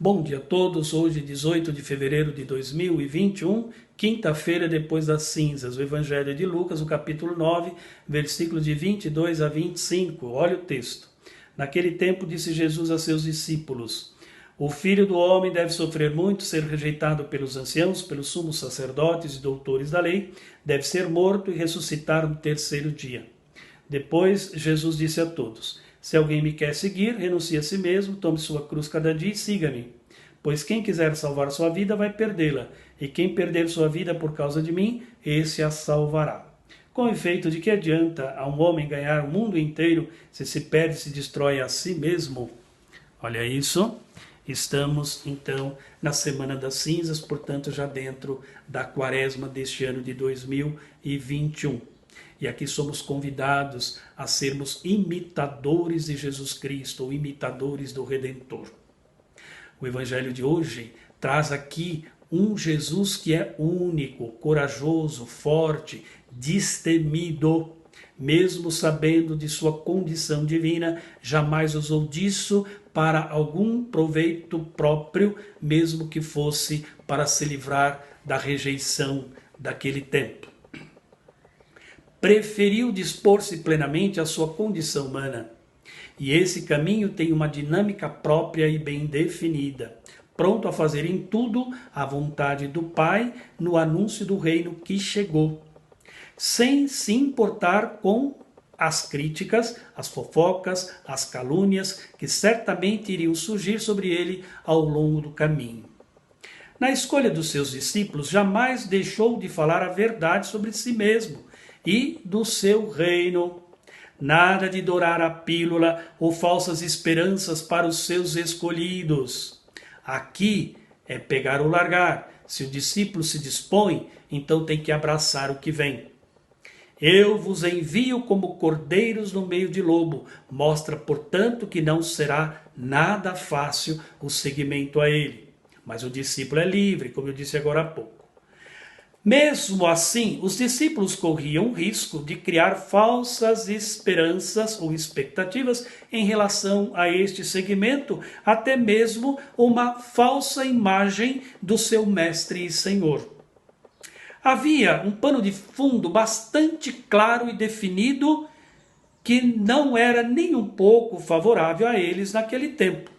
Bom dia a todos, hoje 18 de fevereiro de 2021, quinta-feira depois das cinzas, o Evangelho de Lucas, o capítulo 9, versículos de 22 a 25, olha o texto. Naquele tempo disse Jesus a seus discípulos: o Filho do Homem deve sofrer muito, ser rejeitado pelos anciãos, pelos sumos sacerdotes e doutores da lei, deve ser morto e ressuscitar no terceiro dia. Depois Jesus disse a todos: se alguém me quer seguir, renuncie a si mesmo, tome sua cruz cada dia e siga-me. Pois quem quiser salvar sua vida vai perdê-la, e quem perder sua vida por causa de mim, esse a salvará. Com efeito, de que adianta a um homem ganhar o mundo inteiro se perde e se destrói a si mesmo? Olha isso. Estamos, então, na Semana das Cinzas, portanto, já dentro da quaresma deste ano de 2021. E aqui somos convidados a sermos imitadores de Jesus Cristo, ou imitadores do Redentor. O Evangelho de hoje traz aqui um Jesus que é único, corajoso, forte, destemido. Mesmo sabendo de sua condição divina, jamais usou disso para algum proveito próprio, mesmo que fosse para se livrar da rejeição daquele tempo. Preferiu dispor-se plenamente à sua condição humana. E esse caminho tem uma dinâmica própria e bem definida, pronto a fazer em tudo a vontade do Pai no anúncio do reino que chegou, sem se importar com as críticas, as fofocas, as calúnias que certamente iriam surgir sobre ele ao longo do caminho. Na escolha dos seus discípulos, jamais deixou de falar a verdade sobre si mesmo e do seu reino. Nada de dourar a pílula ou falsas esperanças para os seus escolhidos. Aqui é pegar ou largar. Se o discípulo se dispõe, então tem que abraçar o que vem. Eu vos envio como cordeiros no meio de lobo. Mostra, portanto, que não será nada fácil o seguimento a ele. Mas o discípulo é livre, como eu disse agora há pouco. Mesmo assim, os discípulos corriam o risco de criar falsas esperanças ou expectativas em relação a este segmento, até mesmo uma falsa imagem do seu mestre e senhor. Havia um pano de fundo bastante claro e definido que não era nem um pouco favorável a eles naquele tempo.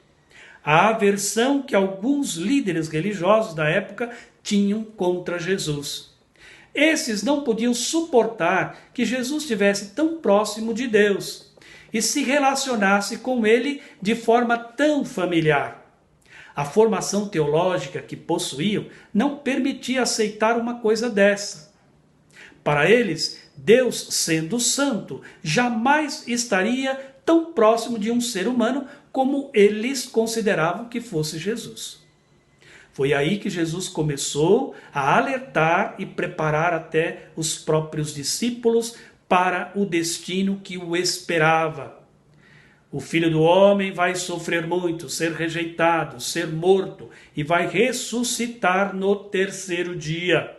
A aversão que alguns líderes religiosos da época tinham contra Jesus. Esses não podiam suportar que Jesus estivesse tão próximo de Deus e se relacionasse com ele de forma tão familiar. A formação teológica que possuíam não permitia aceitar uma coisa dessa. Para eles, Deus, sendo santo, jamais estaria tão próximo de um ser humano como eles consideravam que fosse Jesus. Foi aí que Jesus começou a alertar e preparar até os próprios discípulos para o destino que o esperava. O Filho do Homem vai sofrer muito, ser rejeitado, ser morto e vai ressuscitar no terceiro dia.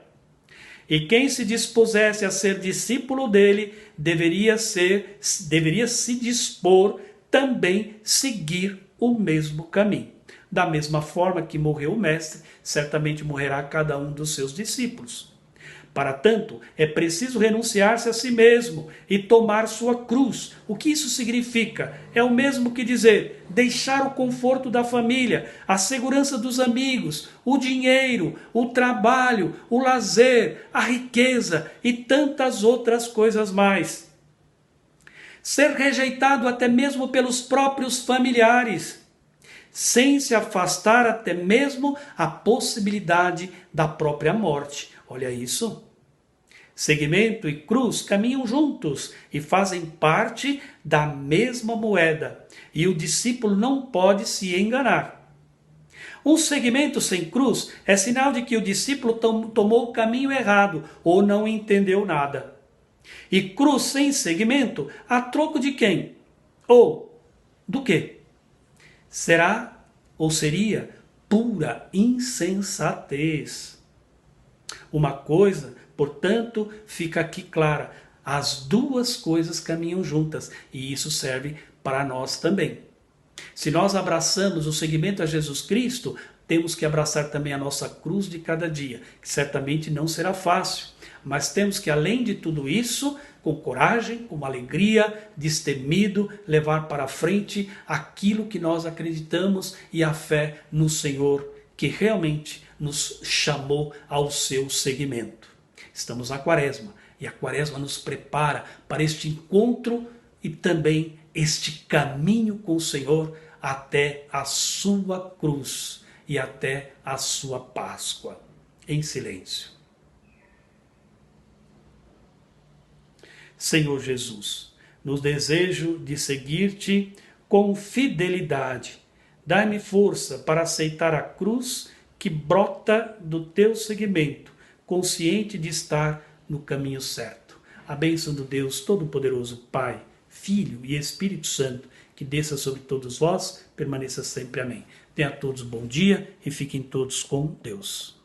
E quem se dispusesse a ser discípulo dele deveria se dispor também seguir o mesmo caminho. Da mesma forma que morreu o mestre, certamente morrerá cada um dos seus discípulos. Para tanto, é preciso renunciar-se a si mesmo e tomar sua cruz. O que isso significa? É o mesmo que dizer, deixar o conforto da família, a segurança dos amigos, o dinheiro, o trabalho, o lazer, a riqueza e tantas outras coisas mais. Ser rejeitado até mesmo pelos próprios familiares, sem se afastar até mesmo a possibilidade da própria morte. Olha isso. Seguimento e cruz caminham juntos e fazem parte da mesma moeda. E o discípulo não pode se enganar. Um seguimento sem cruz é sinal de que o discípulo tomou o caminho errado ou não entendeu nada. E cruz sem seguimento, a troco de quem? Ou do quê? Será ou seria pura insensatez. Uma coisa, portanto, fica aqui clara: as duas coisas caminham juntas, e isso serve para nós também. Se nós abraçamos o seguimento a Jesus Cristo, temos que abraçar também a nossa cruz de cada dia, que certamente não será fácil, mas temos que, além de tudo isso, com coragem, com alegria, destemido, levar para frente aquilo que nós acreditamos e a fé no Senhor, que realmente nos chamou ao seu seguimento. Estamos na Quaresma, e a Quaresma nos prepara para este encontro e também este caminho com o Senhor até a sua cruz e até a sua Páscoa. Em silêncio. Senhor Jesus, no desejo de seguir-te com fidelidade, dai-me força para aceitar a cruz que brota do teu seguimento, consciente de estar no caminho certo. A bênção do Deus Todo-Poderoso, Pai, Filho e Espírito Santo, que desça sobre todos vós, permaneça sempre. Amém. Tenha a todos bom dia e fiquem todos com Deus.